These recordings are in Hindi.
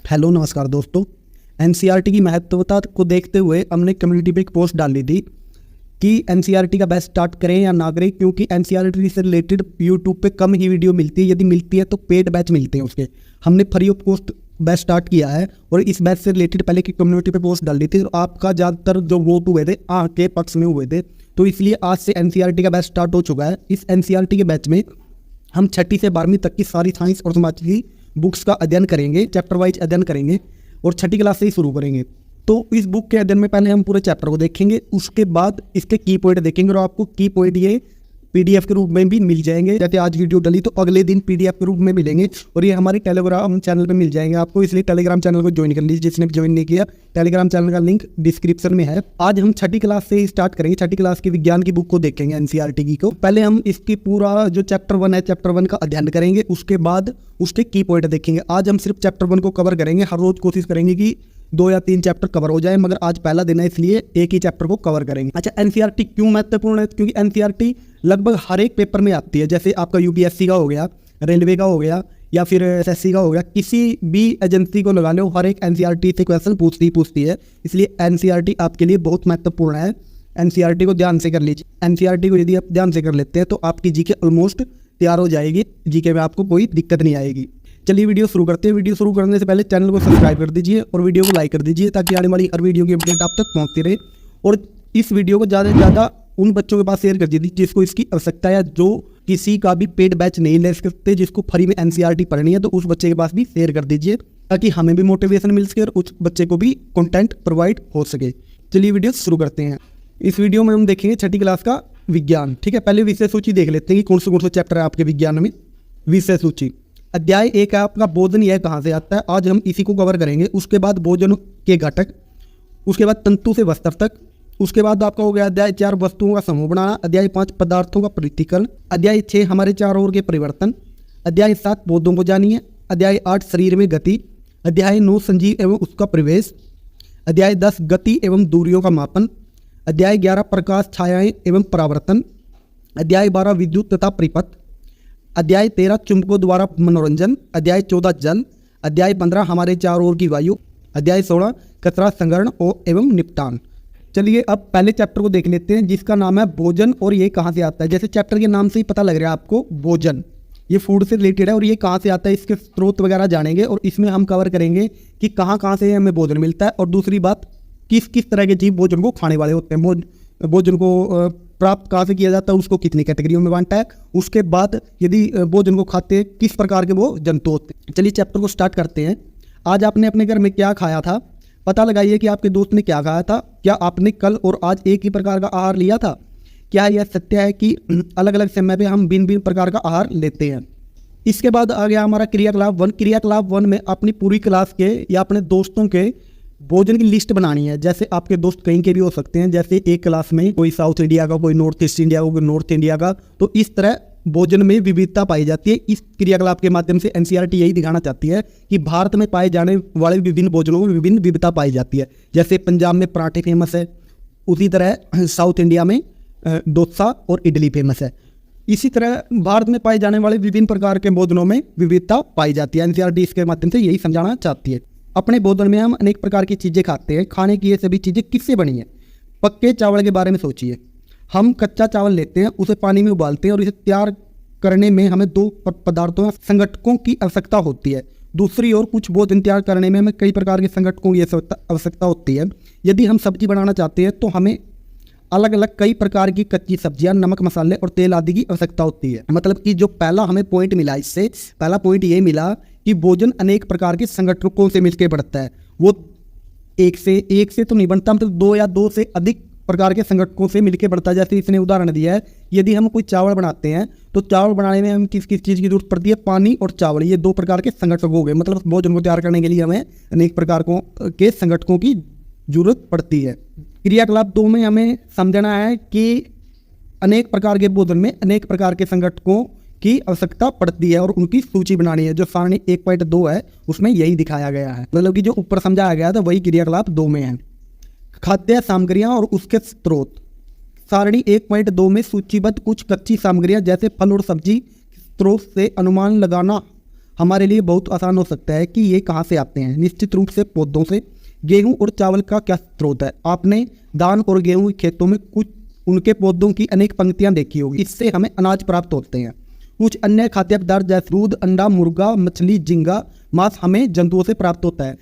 हेलो नमस्कार दोस्तों। एनसीईआरटी की महत्वता को देखते हुए हमने कम्युनिटी पे एक पोस्ट डाली थी कि एनसीईआरटी का बैच स्टार्ट करें या ना करें, क्योंकि एनसीईआरटी से रिलेटेड यूट्यूब पे कम ही वीडियो मिलती है, यदि मिलती है तो पेड बैच मिलते हैं उसके। हमने free of cost batch start किया है और इस बैच से रिलेटेड पहले की कम्युनिटी पे पोस्ट डाली थी, तो आपका ज़्यादातर जो वोट हुए थे के पक्ष में हुए थे, तो इसलिए आज से एनसीईआरटी का बैच स्टार्ट हो चुका है। इस एनसीईआरटी के बैच में हम 6ठी से 12वीं तक की सारी साइंस और समाज की बुक्स का अध्ययन करेंगे, चैप्टर वाइज अध्ययन करेंगे और 6ठी क्लास से ही शुरू करेंगे। तो इस बुक के अध्ययन में पहले हम पूरे चैप्टर को देखेंगे, उसके बाद इसके की पॉइंट देखेंगे और आपको की पॉइंट ये पीडीएफ के रूप में भी मिल जाएंगे। जैसे आज वीडियो डली तो अगले दिन पीडीएफ के रूप में मिलेंगे और ये हमारे टेलीग्राम चैनल पे मिल जाएंगे आपको, इसलिए टेलीग्राम चैनल को ज्वाइन कर लीजिए। जिसने ज्वाइन नहीं किया, टेलीग्राम चैनल का लिंक डिस्क्रिप्शन में है। आज हम 6ठी क्लास से स्टार्ट करेंगे। 6ठी क्लास की विज्ञान की बुक को देखेंगे, एनसीईआरटी की को। पहले हम इसकी पूरा जो चैप्टर 1 है, चैप्टर 1 का अध्ययन करेंगे, उसके बाद उसके की पॉइंट देखेंगे। आज हम सिर्फ चैप्टर 1 को कवर करेंगे। हर रोज कोशिश करेंगे कि 2 या 3 चैप्टर कवर हो जाए, मगर आज पहला दिन है इसलिए एक ही चैप्टर को कवर करेंगे। अच्छा, एनसीईआरटी क्यों महत्वपूर्ण है? क्योंकि एनसीईआरटी लगभग हर एक पेपर में आती है। जैसे आपका यूपीएससी का हो गया, रेलवे का हो गया या फिर एसएससी का हो गया, किसी भी एजेंसी को लगा लो, हर एक एनसीईआरटी से क्वेश्चन पूछती है। इसलिए एनसीईआरटी आपके लिए बहुत महत्वपूर्ण है। एनसीईआरटी को ध्यान से कर लीजिए। एनसीईआरटी को यदि आप ध्यान से कर लेते हैं तो आपकी जीके ऑलमोस्ट तैयार हो जाएगी। जीके में आपको कोई दिक्कत नहीं आएगी। चलिए वीडियो शुरू करते हैं। वीडियो शुरू करने से पहले चैनल को सब्सक्राइब कर दीजिए और वीडियो को लाइक कर दीजिए, ताकि आने वाली हर वीडियो की अपडेट आप तक पहुंचती रहे। और इस वीडियो को ज़्यादा से ज़्यादा उन बच्चों के पास शेयर कर दीजिए जिसको इसकी आवश्यकता है, जो किसी का भी पेड बैच नहीं ले सकते, जिसको फ्री में एनसीईआरटी पढ़नी है, तो उस बच्चे के पास भी शेयर कर दीजिए, ताकि हमें भी मोटिवेशन मिल सके और उस बच्चे को भी कंटेंट प्रोवाइड हो सके। चलिए वीडियो शुरू करते हैं। इस वीडियो में हम देखेंगे 6ठी क्लास का विज्ञान। ठीक है, पहले विषय सूची देख लेते हैं कि कौन से चैप्टर है आपके विज्ञान में। विषय सूची अध्याय 1 है आपका भोजन, यह कहाँ से आता है, आज हम इसी को कवर करेंगे। उसके बाद भोजन के घटक, उसके बाद तंतु से वस्त्र तक, उसके बाद आपका हो गया अध्याय 4 वस्तुओं का समूह बनाना, अध्याय 5 पदार्थों का पृथक्करण, अध्याय 6 हमारे चारों ओर के परिवर्तन, अध्याय 7 पौधों को जानिए, अध्याय 8 शरीर में गति, अध्याय 9 संजीव एवं उसका प्रवेश, अध्याय 10 गति एवं दूरियों का मापन, अध्याय 11 प्रकाश छायाएं एवं परावर्तन, अध्याय 12 विद्युत तथा परिपथ, अध्याय 13 चुंबकों द्वारा मनोरंजन, अध्याय 14 जल, अध्याय 15 हमारे चारों ओर की वायु, अध्याय 16 कचरा संग्रहण एवं निपटान। चलिए अब पहले चैप्टर को देख लेते हैं, जिसका नाम है भोजन और ये कहाँ से आता है। जैसे चैप्टर के नाम से ही पता लग रहा है आपको, भोजन, ये फूड से रिलेटेड है और ये कहाँ से आता है, इसके स्रोत वगैरह जानेंगे और इसमें हम कवर करेंगे कि कहाँ से हमें भोजन मिलता है, और दूसरी बात किस तरह के जीव भोजन को खाने वाले होते हैं, भोजन को प्राप्त कहाँ से किया जाता है, उसको कितनी कैटेगरियों में बांटा है, उसके बाद यदि भोजन को खाते हैं किस प्रकार के वो जंतु होते हैं। चलिए चैप्टर को स्टार्ट करते हैं। आज आपने अपने घर में क्या खाया था, पता लगाइए कि आपके दोस्त ने क्या खाया था। क्या आपने कल और आज एक ही प्रकार का आहार लिया था? क्या यह सत्य है कि अलग अलग समय पे हम भिन्न भिन्न प्रकार का आहार लेते हैं? इसके बाद आ गया हमारा क्रियाकलाप 1। क्रियाकलाप 1 में अपनी पूरी क्लास के या अपने दोस्तों के भोजन की लिस्ट बनानी है। जैसे आपके दोस्त कहीं के भी हो सकते हैं, जैसे एक क्लास में कोई साउथ इंडिया का, कोई नॉर्थ ईस्ट इंडिया का, कोई नॉर्थ इंडिया का, तो इस तरह भोजन में विविधता पाई जाती है। इस क्रियाकलाप के माध्यम से एनसीईआरटी यही दिखाना चाहती है कि भारत में पाए जाने वाले विभिन्न भोजनों में विभिन्न विविधता पाई जाती है। जैसे पंजाब में पराठे फेमस है, उसी तरह साउथ इंडिया में डोसा और इडली फेमस है। इसी तरह भारत में पाए जाने वाले विभिन्न प्रकार के भोजनों में विविधता पाई जाती है। एनसीईआरटी इसके माध्यम से यही समझाना चाहती है। अपने भोजन में हम अनेक प्रकार की चीज़ें खाते हैं। खाने की ये सभी चीज़ें किससे बनी है? पक्के चावल के बारे में सोचिए। हम कच्चा चावल लेते हैं, उसे पानी में उबालते हैं और इसे तैयार करने में हमें 2 पदार्थों संगठकों की आवश्यकता होती है। दूसरी ओर कुछ भोजन तैयार करने में हमें कई प्रकार के संगठकों की आवश्यकता होती है। यदि हम सब्जी बनाना चाहते हैं तो हमें अलग अलग कई प्रकार की कच्ची सब्जियां, नमक, मसाले और तेल आदि की आवश्यकता होती है। मतलब कि जो पहला हमें पॉइंट मिला, इससे पहला पॉइंट ये मिला कि भोजन अनेक प्रकार के संगठकों से मिलकर बढ़ता है। वो एक से तो नहीं बनता, मतलब 2 या 2 से अधिक प्रकार के संगठकों से मिलकर बढ़ता है। जैसे इसने उदाहरण दिया है, यदि हम कोई चावल बनाते हैं तो चावल बनाने में हम किस चीज़ की जरूरत पड़ती है? पानी और चावल, ये 2 प्रकार के संगठक हो गए। मतलब भोजन को तैयार करने के लिए हमें अनेक प्रकार के संगठकों की जरूरत पड़ती है। क्रियाकलाप 2 में हमें समझना है कि अनेक प्रकार के भोजन में अनेक प्रकार के संगठकों की आवश्यकता पड़ती है और उनकी सूची बनानी है। जो सारणी 1.2 है उसमें यही दिखाया गया है। मतलब कि जो ऊपर समझाया गया था वही क्रियाकलाप 2 में है। खाद्य सामग्रियां और उसके स्रोत, सारणी 1.2 में सूचीबद्ध कुछ कच्ची सामग्रियां जैसे फल और सब्जी स्रोत से अनुमान लगाना हमारे लिए बहुत आसान हो सकता है कि ये कहाँ से आते हैं। निश्चित रूप से पौधों से। गेहूं और चावल का क्या स्रोत है? आपने धान और गेहूं के खेतों में कुछ उनके पौधों की अनेक पंक्तियां देखी होगी। इससे हमें अनाज प्राप्त होते हैं। कुछ अन्य खाद्य पदार्थ जैसे दूध, अंडा, मुर्गा, मछली, झींगा, मांस हमें जंतुओं से प्राप्त होता है।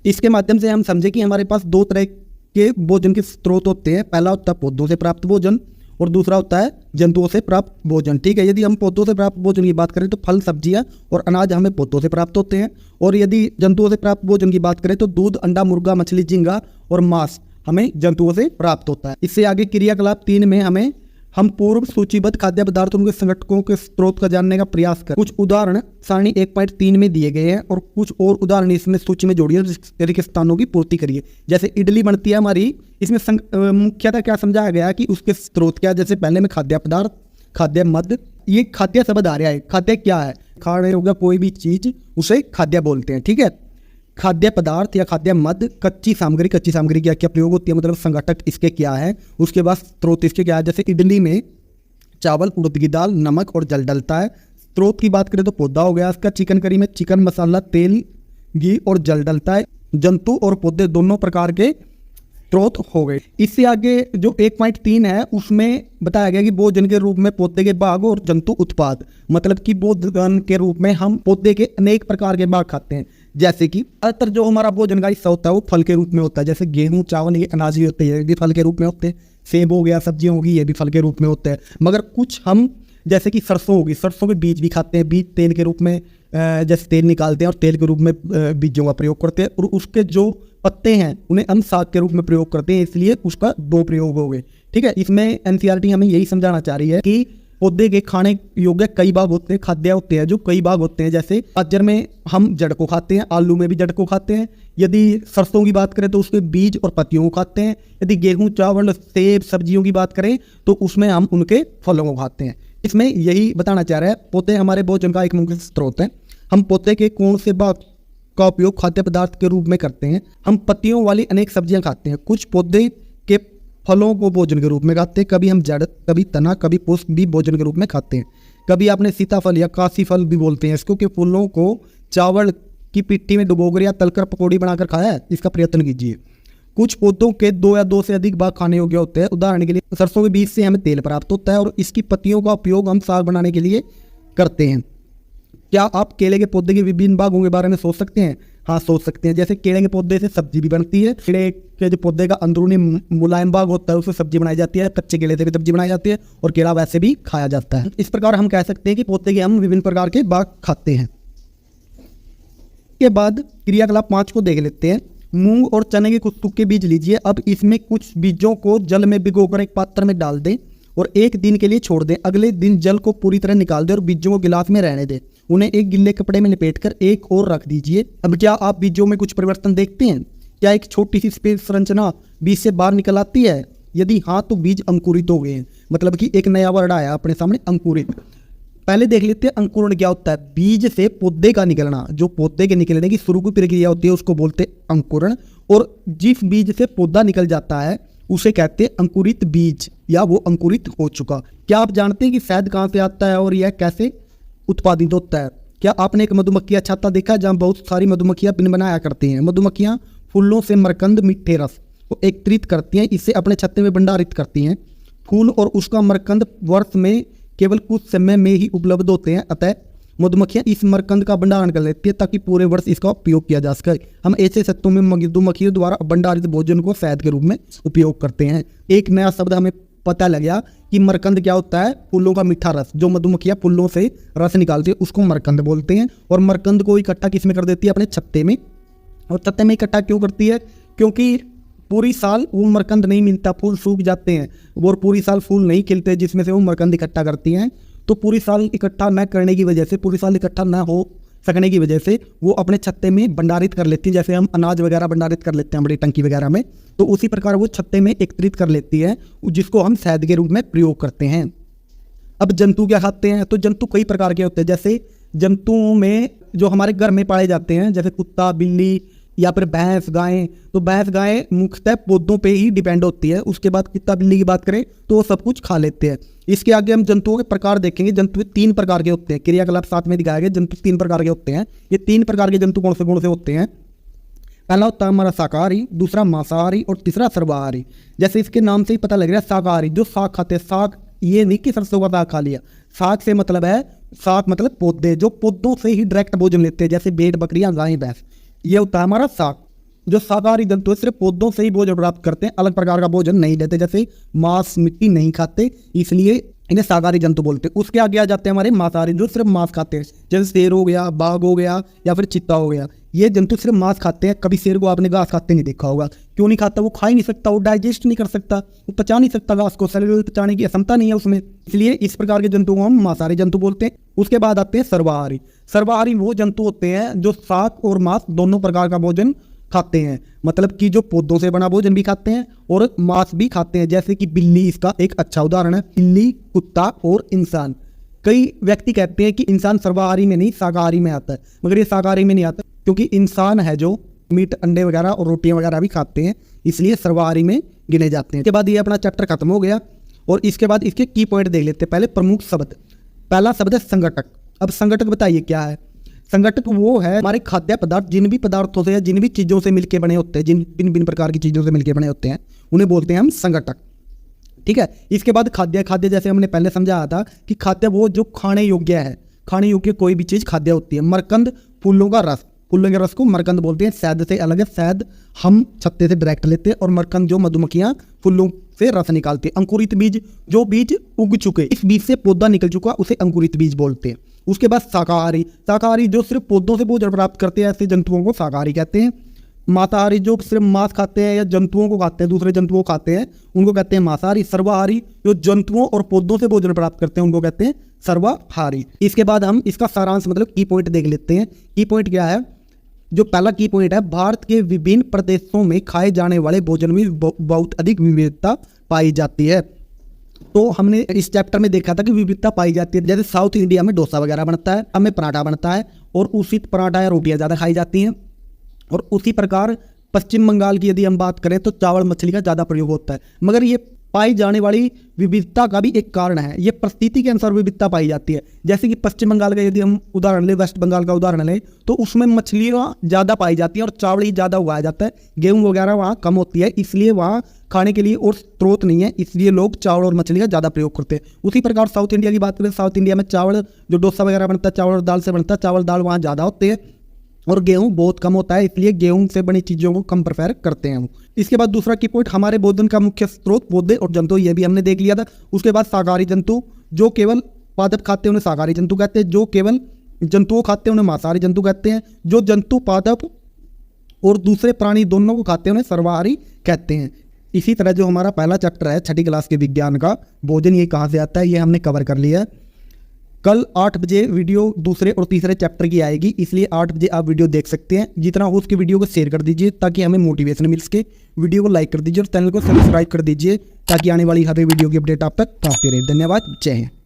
इसके माध्यम से हम समझे कि हमारे पास दो तरह के भोजन के स्रोत होते हैं। पहला होता है पौधों से प्राप्त भोजन और दूसरा होता है जंतुओं से प्राप्त भोजन। ठीक है, यदि हम पौधों से प्राप्त भोजन की बात करें तो फल, सब्जियां और अनाज हमें पौधों से प्राप्त होते हैं। और यदि जंतुओं से प्राप्त भोजन की बात करें तो दूध, अंडा, मुर्गा, मछली, झींगा और मांस हमें जंतुओं से प्राप्त होता है। इससे आगे क्रियाकलाप 3 में हम पूर्व सूचीबद्ध खाद्य पदार्थों के संघटकों के स्रोत का जानने का प्रयास करें। कुछ उदाहरण सारणी 1.3 में दिए गए हैं और कुछ और उदाहरण इसमें सूची में जोड़िए, रिक्त स्थानों की पूर्ति करिए। जैसे इडली बनती है हमारी, इसमें मुख्यतः क्या समझाया गया कि उसके स्रोत क्या। जैसे पहले में खाद्य पदार्थ, खाद्य मद, ये खाद्य शब्द आ रहा है। खाद्य क्या है? खा रहे होगा कोई भी चीज उसे खाद्य बोलते हैं। ठीक है, खाद्य पदार्थ या खाद्य मद, कच्ची सामग्री क्या क्या प्रयोग होती है, मतलब संघटक इसके क्या है। उसके बाद स्रोत इसके क्या है। जैसे इडली में चावल, उड़द की दाल, नमक और जल डलता है। स्रोत की बात करें तो पौधा हो गया इसका। चिकन करी में चिकन मसाला, तेल, घी और जल डलता है। जंतु और पौधे दोनों प्रकार के स्रोत हो गए। इससे आगे जो 1.3 है उसमें बताया गया कि भोजन के रूप में पौधे के भाग और जंतु उत्पाद, मतलब कि भोजन के रूप में हम पौधे के अनेक प्रकार के भाग खाते हैं। जैसे कि अधिकतर जो हमारा भोजन का हिस्सा होता है वो फल के रूप में होता है। जैसे गेहूं, चावल, ये अनाज भी होते हैं, ये भी फल के रूप में होते हैं। सेब हो गया, सब्जियां होगी, ये भी फल के रूप में होते हैं। मगर कुछ हम जैसे कि सरसों होगी, सरसों के बीज भी खाते हैं। बीज तेल के रूप में जैसे तेल निकालते हैं और तेल के रूप में बीजों का प्रयोग करते हैं। और उसके जो पत्ते हैं उन्हें हम साग के रूप में प्रयोग करते हैं, इसलिए उसका 2 प्रयोग हो गए। ठीक है, इसमें एनसीईआरटी हमें यही समझाना चाह रही है कि पौधे के खाने योग्य कई भाग होते हैं, खाद्य होते हैं जो कई भाग होते हैं। जैसे गाजर में हम जड़ को खाते हैं, आलू में भी जड़ को खाते हैं। यदि सरसों की बात करें तो उसके बीज और पत्तियों को खाते हैं। यदि गेहूं, चावल, सेब, सब्जियों की बात करें तो उसमें हम उनके फलों को खाते हैं। इसमें यही बताना चाह रहा है पौधे हमारे भोजन का एक मुख्य स्रोत है। हम पौधे के कौन से भाग का उपयोग खाद्य पदार्थ के रूप में करते हैं? हम पत्तियों वाली अनेक सब्जियां खाते हैं। कुछ पौधे के फलों को भोजन के रूप में खाते हैं। कभी हम जड़, कभी तना, कभी पुष्प भी भोजन के रूप में खाते हैं। कभी आपने सीताफल या काशी फल भी बोलते हैं इसको, के फूलों को चावल की पिट्ठी में डुबोकर या तलकर पकौड़ी बनाकर खाया है? इसका प्रयत्न कीजिए। कुछ पौधों के 2 या 2 से अधिक भाग खाने योग्य होते हैं। उदाहरण के लिए सरसों के बीज से हमें तेल प्राप्त होता है और इसकी पत्तियों का उपयोग हम साग बनाने के लिए करते हैं। क्या आप केले के पौधे के विभिन्न भागों के बारे में सोच सकते हैं? हाँ, सोच सकते हैं। जैसे केले के पौधे से सब्जी भी बनती है। केले के जो पौधे का अंदरूनी मुलायम भाग होता है उससे सब्जी बनाई जाती है। कच्चे केले से भी सब्जी बनाई जाती है और केला वैसे भी खाया जाता है। इस प्रकार हम कह सकते हैं कि पौधे के हम विभिन्न प्रकार के भाग खाते हैं। के बाद क्रियाकलाप 5 को देख लेते हैं। मूंग और चने के कुछ सूखे बीज लीजिए। अब इसमें कुछ बीजों को जल में भिगोकर एक पात्र में डाल दें और 1 दिन के लिए छोड़ दें। अगले दिन जल को पूरी तरह निकाल दें और बीजों को गिलास में रहने दें। उन्हें एक गिल्ले कपड़े में लपेटकर एक और रख दीजिए। अब क्या आप बीजों में कुछ परिवर्तन देखते हैं? क्या एक छोटी सी स्पेस संरचना बीज से बाहर निकल आती है? यदि हाँ तो बीज अंकुरित हो गए हैं, मतलब कि एक नया वर्ड आया अपने सामने, अंकुरित। पहले देख लेते हैं अंकुरण क्या होता है। बीज से पौधे का निकलना, जो पौधे के निकलने की शुरू की प्रक्रिया होती है उसको बोलते हैं अंकुरण। और जिस बीज से पौधा निकल जाता है उसे कहते हैं अंकुरित बीज या वो अंकुरित हो चुका। क्या आप जानते हैं कि शहद कहाँ से आता है और यह कैसे उत्पादित होता है? क्या आपने एक मधुमक्खी छत्ता देखा जहाँ बहुत सारी मधुमक्खियाँ पिन बनाया करती हैं? मधुमक्खियाँ फूलों से मरकंद, मीठे रस को एकत्रित करती हैं, इसे अपने छत्ते में भंडारित करती हैं। फूल और उसका मरकंद वर्ष में केवल कुछ समय में ही उपलब्ध होते हैं, अतः मधुमक्खियाँ इस मरकंद का भंडारण कर लेती है ताकि पूरे वर्ष इसका उपयोग किया जा सके। हम ऐसे सत्तों में मधुमक्खियों द्वारा भंडारित भोजन को शहद के रूप में उपयोग करते हैं। एक नया शब्द हमें पता लग गया कि मरकंद क्या होता है। फूलों का मीठा रस, जो मधुमक्खियाँ फूलों से रस निकालती है उसको मरकंद बोलते हैं। और मरकंद को इकट्ठा किस में कर देती है? अपने छत्ते में। और छत्ते में इकट्ठा क्यों करती है? क्योंकि पूरी साल वो मरकंद नहीं मिलता, फूल सूख जाते हैं और पूरी साल फूल नहीं खिलते जिसमें से वो मरकंद इकट्ठा करती हैं। तो पूरी साल इकट्ठा न करने की वजह से, पूरी साल इकट्ठा न हो सकने की वजह से वो अपने छत्ते में भंडारित कर लेती है। जैसे हम अनाज वगैरह भंडारित कर लेते हैं बड़ी टंकी वगैरह में, तो उसी प्रकार वो छत्ते में एकत्रित कर लेती है, जिसको हम शहद के रूप में प्रयोग करते हैं। अब जंतु क्या खाते हैं? तो जंतु कई प्रकार के होते हैं। जैसे जंतुओं में जो हमारे घर में पाए जाते हैं, जैसे कुत्ता, बिल्ली या फिर भैंस गायें, तो भैंस गायें मुख्यतः पौधों पे ही डिपेंड होती है। उसके बाद कुत्ता बिल्ली की बात करें तो वो सब कुछ खा लेते हैं। इसके आगे हम जंतुओं के प्रकार देखेंगे। जंतु 3 प्रकार के होते हैं, क्रियाकलाप साथ में दिखाया गया। जंतु 3 प्रकार के होते हैं। ये 3 प्रकार के जंतु कौन से होते हैं? पहला होता है हमारा शाकाहारी, दूसरा मांसाहारी और तीसरा सर्वाहारी। जैसे इसके नाम से ही पता लग रहा है शाकाहारी, जो साग खाते हैं। साग ये नहीं कि सरसों का साग खा लिया, साग से मतलब है, साग मतलब पौधे, जो पौधों से ही डायरेक्ट भोजन लेते हैं, जैसे भेड़ बकरियां गाय भैंस। ये होता है हमारा साग। जो शाकाहारी जंतु सिर्फ पौधों से ही भोजन प्राप्त करते हैं, अलग प्रकार का भोजन नहीं लेते, जैसे मांस मिट्टी नहीं खाते, इसलिए इन्हें शाकाहारी जंतु बोलते हैं। उसके आगे आ जाते हैं हमारे मांसाहारी, जो सिर्फ मांस खाते हैं, जैसे शेर हो गया, बाघ हो गया या फिर चित्ता हो गया। ये जंतु सिर्फ मांस खाते हैं। कभी शेर को आपने घास खाते नहीं देखा होगा। क्यों नहीं खाता? वो खा ही नहीं सकता, वो डाइजेस्ट नहीं कर सकता, वो पचा नहीं सकता घास को, शरीर पचाने की क्षमता नहीं है उसमें, इसलिए इस प्रकार के जंतु को हम मांसाहारी जंतु बोलते हैं। उसके बाद आते हैं सर्वाहारी। सर्वाहारी वो जंतु होते हैं जो साग और मांस दोनों प्रकार का भोजन खाते हैं, मतलब कि जो पौधों से बना भोजन भी खाते हैं और मांस भी खाते हैं। जैसे कि बिल्ली इसका एक अच्छा उदाहरण है। बिल्ली, कुत्ता और इंसान। कई व्यक्ति कहते हैं कि इंसान सर्वाहारी में नहीं शाकाहारी में आता है, मगर ये शाकाहारी में नहीं आता, क्योंकि इंसान है जो मीट, अंडे वगैरह और रोटियां वगैरह भी खाते हैं, इसलिए सर्वाहारी में गिने जाते हैं। इसके बाद ये अपना चैप्टर खत्म हो गया और इसके बाद इसके की पॉइंट देख लेते हैं। पहले प्रमुख शब्द। पहला शब्द है संगठक। अब संगठक बताइए क्या है? संगठक वो है हमारे खाद्य पदार्थ, जिन भी पदार्थों से या जिन भी चीज़ों से मिलके बने होते हैं, जिन भिन्न भिन्न प्रकार की चीज़ों से मिलके बने होते हैं, उन्हें बोलते हैं हम संगठक। ठीक है। इसके बाद खाद्य। खाद्य जैसे हमने पहले समझाया था कि खाद्य वो जो खाने योग्य है, खाने योग्य कोई भी चीज़ खाद्य होती है। मरकंद, फूलों का रस, फूलों के रस को मरकंद बोलते हैं। शहद से अलग है, शहद हम छत्ते से डायरेक्ट लेते हैं, और मरकंद जो मधुमक्खियाँ फूलों से रस निकालती है। अंकुरित बीज, जो बीज उग चुके, इस बीज से पौधा निकल चुका, उसे अंकुरित बीज बोलते हैं। उसके बाद शाकाहारी। शाकाहारी जो सिर्फ पौधों से भोजन प्राप्त करते हैं, ऐसे जंतुओं को शाकाहारी कहते हैं। मांसाहारी जो सिर्फ मांस खाते हैं या जंतुओं को खाते हैं, दूसरे जंतुओं को खाते हैं, उनको कहते हैं मांसाहारी। सर्वाहारी जो जंतुओं और पौधों से भोजन प्राप्त करते हैं, उनको कहते हैं सर्वाहारी। इसके बाद हम इसका सारांश मतलब की पॉइंट देख लेते हैं। की पॉइंट क्या है? जो पहला की पॉइंट है, भारत के विभिन्न प्रदेशों में खाए जाने वाले भोजन में बहुत अधिक विविधता पाई जाती है। तो हमने इस चैप्टर में देखा था कि विविधता पाई जाती है। जैसे साउथ इंडिया में डोसा वगैरह बनता है, हमें पराठा बनता है, और उसी पराठा या रोटियां ज़्यादा खाई जाती हैं। और उसी प्रकार पश्चिम बंगाल की यदि हम बात करें तो चावल मछली का ज़्यादा प्रयोग होता है। मगर ये पाई जाने वाली विविधता का भी एक कारण है, ये परिस्थिति के अनुसार विविधता पाई जाती है। जैसे कि पश्चिम बंगाल का यदि हम उदाहरण लें, वेस्ट बंगाल का उदाहरण लें, तो उसमें मछलियाँ ज़्यादा पाई जाती हैं और चावल ही ज़्यादा उगाया जाता है। गेहूँ वगैरह वहाँ कम होती है, इसलिए वहाँ खाने के लिए और स्रोत नहीं है, इसलिए लोग चावल और मछली का ज़्यादा प्रयोग करते हैं। उसी प्रकार साउथ इंडिया की बात करें, साउथ इंडिया में चावल जो डोसा वगैरह बनता है, चावल और दाल से बनता है। चावल दाल वहाँ ज़्यादा होते हैं और गेहूं बहुत कम होता है, इसलिए गेहूं से बनी चीज़ों को कम प्रेफर करते हैं हम। इसके बाद दूसरा की पॉइंट, हमारे भोजन का मुख्य स्रोत पौधे और जंतु, ये भी हमने देख लिया था। उसके बाद शाकाहारी जंतु, जो केवल पादप खाते हैं उन्हें शाकाहारी जंतु कहते हैं, जो केवल जंतुओं खाते हैं उन्हें मांसाहारी जंतु कहते हैं, जो जंतु पादप और दूसरे प्राणी दोनों को खाते हैं उन्हें सर्वाहारी कहते हैं। इसी तरह जो हमारा पहला चैप्टर है 6ठी क्लास के विज्ञान का, भोजन ये कहाँ से आता है, ये हमने कवर कर लिया है। कल 8 बजे वीडियो दूसरे और तीसरे चैप्टर की आएगी, इसलिए 8 बजे आप वीडियो देख सकते हैं। जितना हो उसकी वीडियो को शेयर कर दीजिए ताकि हमें मोटिवेशन मिल सके। वीडियो को लाइक कर दीजिए और चैनल को सब्सक्राइब कर दीजिए ताकि आने वाली हर वीडियो की अपडेट आप तक पहुंचती रहे। धन्यवाद। जय हिंद।